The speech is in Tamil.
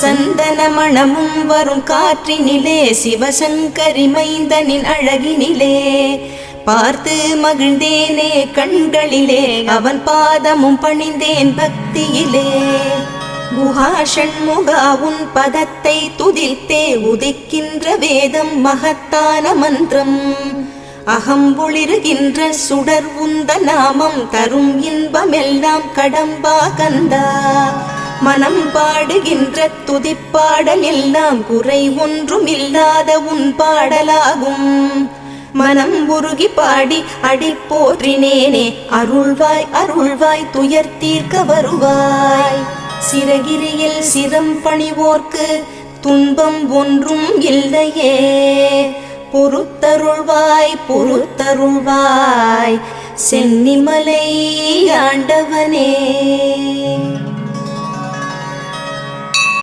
சந்தன மணமும் வரும் காற்றினிலே சிவசங்கரி மைந்தனின் அழகினிலே பார்த்து மகிழ்ந்தேனே கண்களிலே அவன் பாதமும் பணிந்தேன் பக்தியிலே குஹா ஷண்முகா உன் பதத்தை துதித்தே உதிக்கின்ற வேதம் மகத்தான மந்திரம் அகம்பொளிருகின்ற சுடர் உந்த நாமம் தரும் இன்பமெல்லாம் கடம்பா கந்தா மனம் பாடுகின்ற துதிப்பாடல் எல்லாம் குறை ஒன்றும் இல்லாத உன் பாடலாகும் மனம் உருகி பாடி அடி போற்றினேனே அருள்வாய் அருள்வாய் துயர் தீர்க்க வருவாய் சிறகிரியில் சிரம் பணிவோர்க்கு துன்பம் ஒன்றும் இல்லையே பொறுத்தருள்வாய் பொறுத்தருள்வாய் சென்னிமலை ஆண்டவனே.